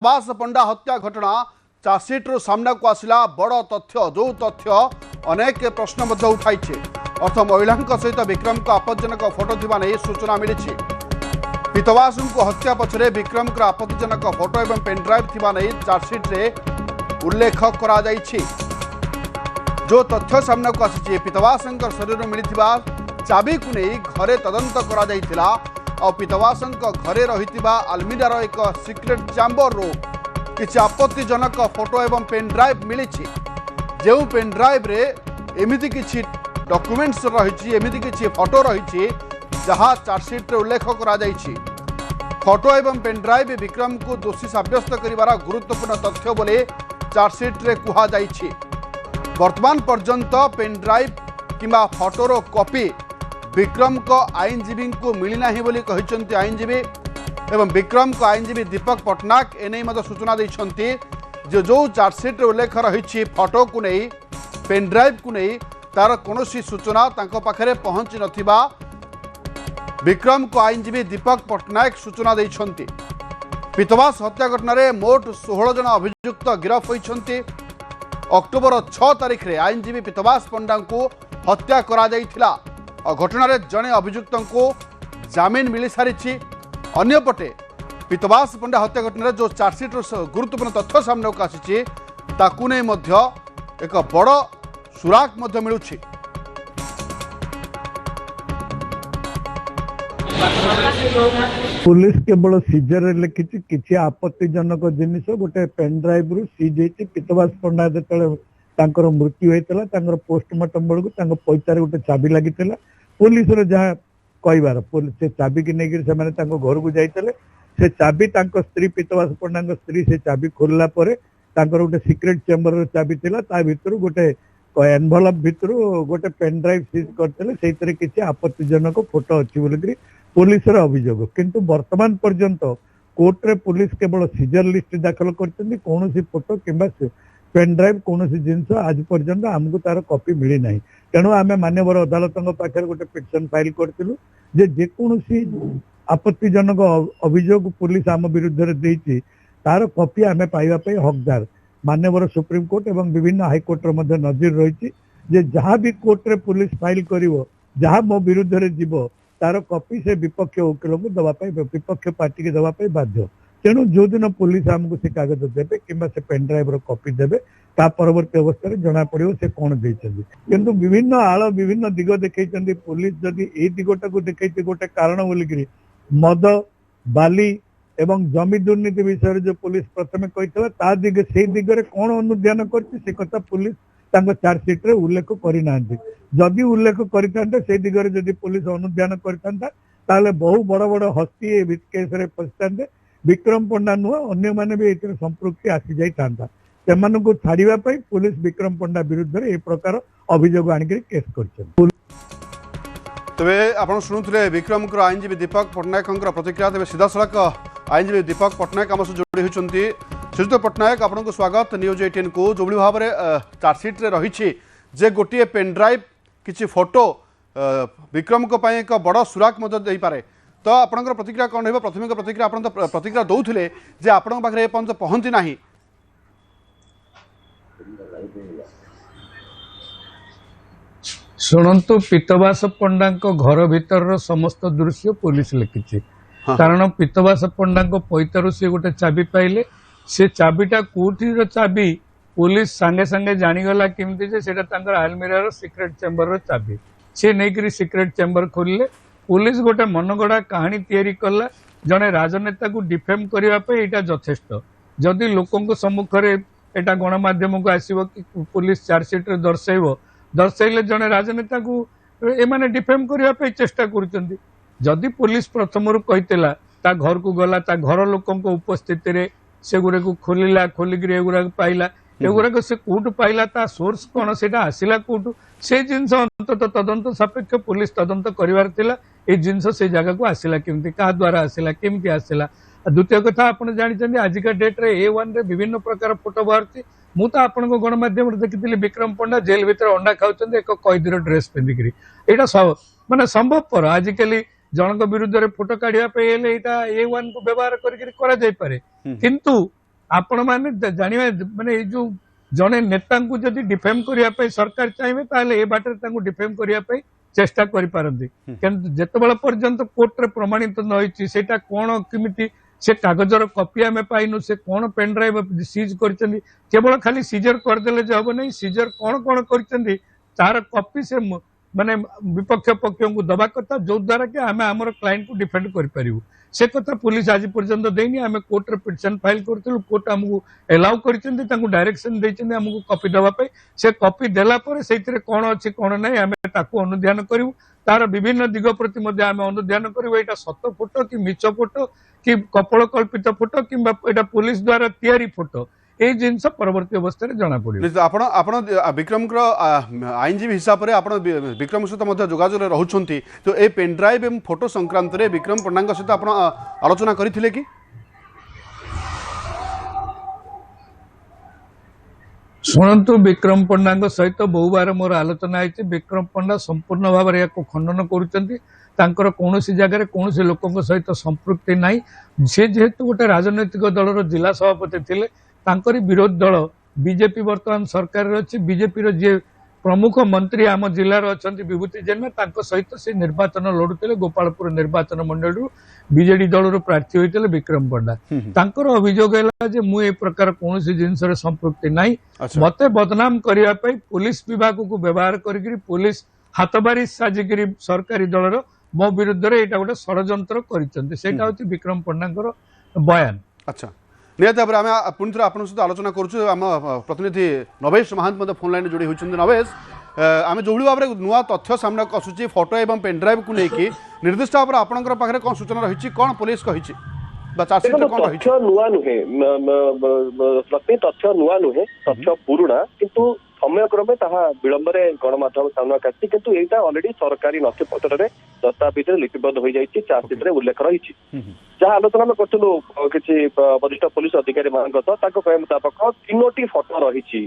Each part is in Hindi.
सुभाष पंडा हत्या घटना चार्जसीट्रु सामना को आसला बड़ तथ्य जो तथ्य अनेक प्रश्न उठाई अर्थ महिला सहित विक्रम को आपत्तिजनक फोटो थी नहीं सूचना मिली पीतवास को हत्या पछरे विक्रम को आपत्तिजनक फोटो और पेनड्राइव थी नहीं चार्जसीट्रे उल्लेख करा जो तथ्य सामना को आसी पीतवास शरीर मिलता चाबी को नहीं घरे तदंत करा पीतवास घरे रही आलमीरार एक सिक्रेट चैम्बर रू किसी आपत्तिजनक फोटो एवं पेनड्राइव मिली जो पेनड्राइव रे एमिति किछि डॉक्यूमेंट्स रही एमिति किछि फोटो रही जहाँ चार्जसीट उल्लेख करा फोटो एवं पेनड्राइव विक्रम को दोषी साब्यस्त करिवार गुरुत्वपूर्ण तथ्य बोले चार्जसीट रे कुहा जाइछि। वर्तमान पर्यंत पेनड्राइव किंबा फोटोर कॉपी विक्रम को आईनजीवी को मिलना बोली कहते आईनजीवी एवं विक्रम को आईनजीवी दीपक पट्टनायक एने सूचना देते जो चार्जसीट उल्लेख रही फोटो को नहीं पेनड्राइव को नहीं तार कौन सूचना पाखे पहुँची नथिबा विक्रम को आईनजीवी दीपक पट्टनायक सूचना देते। पीतवास हत्या घटना मोट 16 जन अभियुक्त गिरफ होती। अक्टोबर 6 तारिख में आईनजीवी पीतवास पंडा को हत्या करा जाइथिला और घटना जड़े अभियुक्त को जामिन मिल सारी। अन्यपटे पीतवास पंडा हत्या घटना जो चार्जसीट गुरुत्वपूर्ण तथ्य सामने को आसी ताकू नहीं एक बड़ सुराग मिलू। पुलिस केवल सीजर लिखी किसी आपत्तिजनक जिनिस गोटे पेनड्राइव रु सीज होती पीतवास पंडा जो मृत्यु होता पोस्टमार्टम बेलू पैतार गोटे चाबी लगी पुलिस जहाँ कहबार से चाबी की नहीं घर को जाते से चाबी स्त्री पीतवास पंडा स्त्री से चाबी खोलला गोटे सिक्रेट चेम्बर चाबी था भर गोटे एनभलप भर गोटे पेनड्राइव सीज करते किसी आपत्तिजनक फोटो अच्छी बोलिक पुलिस अभियोग किंतु वर्तमान पर्यंत कोर्ट रे पुलिस केवल सीजर लिस्ट दाखल करते कौन फोटो किंबा पेनड्राइव कौन जिनस आज पर्यंत आमको तार कॉपी मिली ना तेणु आम मानवर अदालत पाखे गोटे पिटिशन फाइल करूँ जेकोसी आपत्तिजनक अभियोग पुलिस आम विरुद्ध तार कॉपी आम पाइबापी हकदार मानवर सुप्रीम कोर्ट एवं विभिन्न हाईकोर्टर नजर रही जहाँ भी कोर्ट रे पुलिस फाइल कर जहाँ मो विरुद्ध जीव तार कॉपी से विपक्ष वकिल को दवाई विपक्ष पार्टी के दवाई बाध्य तेणु जो दिन पुलिस आमको से कागज देवे कि पेनड्राइव कॉपी देवे ता परवर्ती अवस्था जना पड़ो से कौन किंतु विभिन्न आड़ विभिन्न दिग देखते पुलिस जदि ये दिगटा को देखते गोटे कारण बोलिक मद बाली एवं जमी दुर्नीति विषय जो पुलिस प्रथम कही दिग से दिगरे कौन अनुध्यान कर पुलिस चार्जसीट रे उल्लेख करना जदि उल्लेख करते दिगरे जदि पुलिस अनुध्यान करता बहु बड़ बड़ हस्ती केस रे फसी विक्रम पंडा नुह अन्य माने भी ये संपृक्ति आसी जाता से छाड़ा पुलिस विक्रम पंडा विरुद्ध ए प्रकार अभियोग आणिक केस कर। तेरे आप शुणुले विक्रम आईनजीवी दीपक पट्टनायक प्रतिक्रिया तेज सीधा सड़क आईनजीवी दीपक पट्टनायक आम जोड़ी होती। श्रीजुत पट्टनायक आपको स्वागत न्यूज 18 को जो भाव में चार्जसीट रही जे गोटे पेनड्राइव किसी फोटो विक्रम को एक बड़ सुराग दे पारे तो आपंकर प्रतिक्रिया कौन रही प्राथमिक प्रतिक्रिया आप तो प्रतिक्रिया दौले जे आपण पाखे एपर्यंत पहुँची ना शुणु पीतवास पंडा घर भीतर समस्त दृश्य पुलिस लिखी कारण पीतवास पंडा पैतारू सी गोटे चाबी पाइले से चाबीटा कोठी चाबी पुलिस सांगे सांगे जानीगला केमती से आलमीरार सिक्रेट चेम्बर चाबी से नहीं सिक्रेट चेम्बर खोलिले पुलिस गोटे मनगढ़ा कहानी तैयारी कला जड़े राजनेता को डिफेम करने यथेष्ट जदि लोकों सम्मुखें यहाँ गणमाध्यम को आसो कि पुलिस चार्जसीट दर्शाइले जड़े राजनेता को एमाने डिफेम करने चेष्टा कर जदि पुलिस प्रथम कहीला ता घर को गला ता घर लोकों उपस्थिति से गुरा को खोलिला खोलिक एगुरा पाइला एगुराक से कौटू पाइला ता सोर्स कौन से आसला कौटू से जिनस अंतत तदंत सापेक्ष पुलिस तदंत कर जिनस से जगह को आसला केमती क्या द्वारा आसला केमती आसला। द्वितीय कथा आप जानते आजिका डेट रे A1 रे विभिन्न प्रकार फोटो बाहर मु तो आपण गणमाध्यम देखी विक्रम पंडा जेल भीतर अंडा खाऊँ एक कैदीर ड्रेस पिंधिक यहाँ मानने संभवपर आजिकल जनक विरुद्ध फोटो काढ़ापे A1 को व्यवहार किंतु आपण माने जानिबा माने ए जो जने नेता को जदि डिफेम करिया पे सरकार चाहिए ताले ए बाटर तांको डिफेम करिया पे चेष्टा करि पारंदी किंतु जेतबेला पर्यंत कोर्ट रे प्रमाणित न होईची सेटा कोन किमिति से कागजर कॉपी आम पाइनु से कौन पेन ड्राइव सीज कर केवल खाली सीजर करदे जो हम नहीं सीजर कौन कौन कर तार कॉपी से माने विपक्ष पक्ष को दबा कथा जो द्वारा कि आम आम क्लाइंट को डिफेंड करूँ से कथा पुलिस आज पर्यंत देनी आम कोर्ट रे पिटिशन फाइल करूँ कोर्ट आमको एलाउ कर डायरेक्शन देते आमको कॉपी देवाई से कॉपी देला से कौन अच्छी कौन ना आम अनुध्यान करूँ तार विभिन्न दिग प्रति आम अनुध्यान करूँ यहाँ सत फोटो कि मिछ फोटो कि कपल कल्पित फोटो कि पुलिस द्वारा तैयारी फोटो ये जिनस परवर्ती अवस्था जना पड़े आपण विक्रम आईनजीवी हिसाब से आप विक्रम सहित जोगाजोग रोचे तो ये पेनड्राइव एवं फोटो संक्रांत में विक्रम पंडा सहित आप आलोचना करते कि शुणु विक्रम पंडा सहित बहु बार मोर आलोचना है विक्रम पंडा संपूर्ण भाव में खंडन कर कौन जगह कौन लोक सहित संपृक्ति ना सी जेहेतु गोटे राजनैतिक दलर जिला सभापति थे तांकरी विरोध दल बीजेपी वर्तमान सरकार अच्छी बीजेपी जे प्रमुख मंत्री आम जिलार अच्छा विभूति जेना सहित से निर्वाचन लड़ुते गोपालपुर निर्वाचन मंडल बीजेडी दल प्रार्थी होते विक्रम पंडा तांकर अभियोग है मु ए प्रकार कौन जिनस संपृक्ति ना मते बदनाम करने पुलिस विभाग को व्यवहार करी पुलिस हाथबारी साजिकी सरकारी दलर मो विरुद्ध रे एटा गोटे षड़यंत्र कर विक्रम पंडा बयान। अच्छा निहत भाव में आम पुणी थे आप सहित आलोचना करुँ आम प्रतिनिधि नवेश महांत फोन लाइन जोड़ी होती नवेश आम जो भाव में नुआ तथ्य सामना आसूँ फोटो एवं पेनड्राइव को लेकिन निर्दिष्ट भाव में आपंकर पाखे कौन सूचना रही कौन पुलिस कही तथ्य नुआ नुहे तथ्य नुआ नुहे तथ्य पुराणा किंतु समयक्रमे विलंबरे गणमाध्यम सामना आसी किंतु एटा ऑलरेडी सरकारी नथिपत्र रे दस्तावेज लिपिबद्ध हो जाइछि चार्जशीट रे उल्लेख रही जहाँ आलोचना में करथुलु किछि वरिष्ठ पुलिस अधिकारी मान कहवा मुताबक 3टी फोटो रही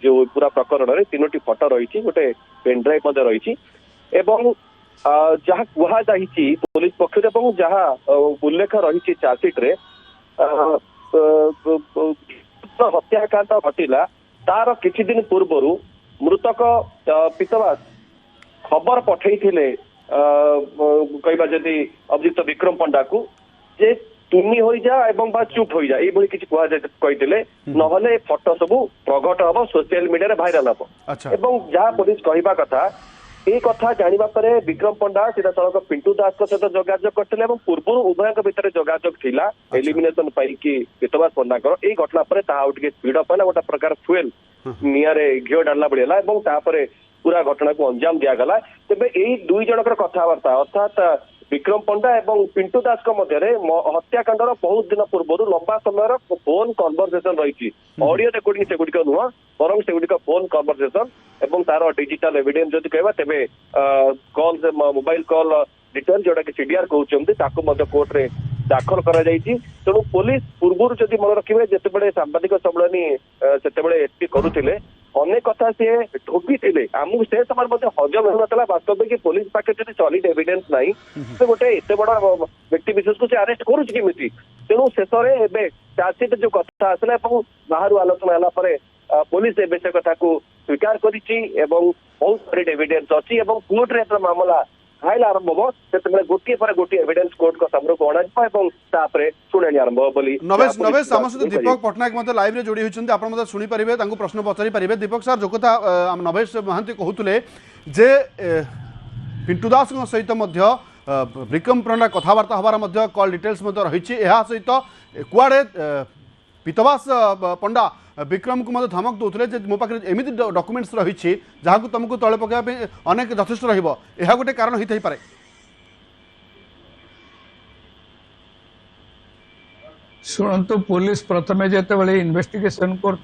जो पूरा प्रकरण में 3टी फोटो रही गोटे पेनड्राइव रही एवं जहाँ कुहा जाइछि पुलिस पक्ष जहाँ उल्लेख रही चार्जशीट रे हत्याकांड घटिला तार किछि दिन पूर्वर मृतक पितवास खबर पठई कहबा जदि अभियुक्त विक्रम पंडा को जे तुमी हो जा एवं बा चुप हो जा ये किसी कहते नहले फोटो सब प्रगट हम सोशल मीडिया भाइराल हम एवं जहाँ पुलिस कहवा कथा ये कथा जानिबा परे विक्रम पंडा सीधा सड़क पिंटू दास सहित जोगाजोग करते पूर्व उभय भितर जोगाजोग थिला एलिमिनेशन पाई पितवास पंडा ये घटना पर स्पीड अप है गोटे प्रकार फुएल निआरे घीओ डालला बढ़िया पूरा घटना को अंजाम दिगला तेज यही दुई जनकर कथबार्ता अर्थात विक्रम पंडा एवं पिंटू दास मध्य हत्याकांड बहुत दिन पूर्व लंबा समय फोन कन्वर्सेशन रही ऑडियो रेकर्डिंग सेगुड़िक नुह बर सेगुड़िक फोन कन्वर्सेशन एवं तार डिजिटल एविडेंस जदि कहबा तेबे कॉल मोबाइल कॉल डिटेल जोटा कि सीडीआर कहते कोर्ट रे दाखल करा जाइछि तेणु पुलिस पूर्व जदि मन रखिबे जेतेबेले सांबादिक सम्मेलन सेतेबेले एसपी करुथिले अनेक कथा सी ढोकी थे आमको से समय हजम होता वास्तव कि पुलिस पाखे जब सॉलिड एविडेंस नहीं तो गोटे एत बड़ व्यक्ति विशेष को अरेस्ट करुँगी तेणु शेष में चार्जशीट जो कथा आसला बाहर आलोचना है पुलिस ए से कथा को स्वीकार करी बहुत सॉलिड एविडेंस अच्छी कोर्ट रे मामला फाइल आरंभ हम से गोटे पर गोटे एविडेंस कोर्ट को सामने को अणापर शुणाणी आरंभ बोली नवेश नवेश आम सहित दीपक पट्टनायक मत लाइव रे जोड़ी होती आप शुणी पारे प्रश्न पचारि पारे दीपक सर जो कथा नवेश महांती कहते जे पिंटू दास सहित विक्रम पंडा कथबार्ता हबार कॉल डिटेल्स रही सहित कुआड़े पितवास पंडा विक्रम को धमक दौते मो पाखे एमती डॉक्यूमेंट्स रही जहाँ तुमको तले पकाइबा अनेक यथेष्ट रहा गोटे कारण होता है शुणु पुलिस प्रथमे जिते इन्वेस्टिगेशन कर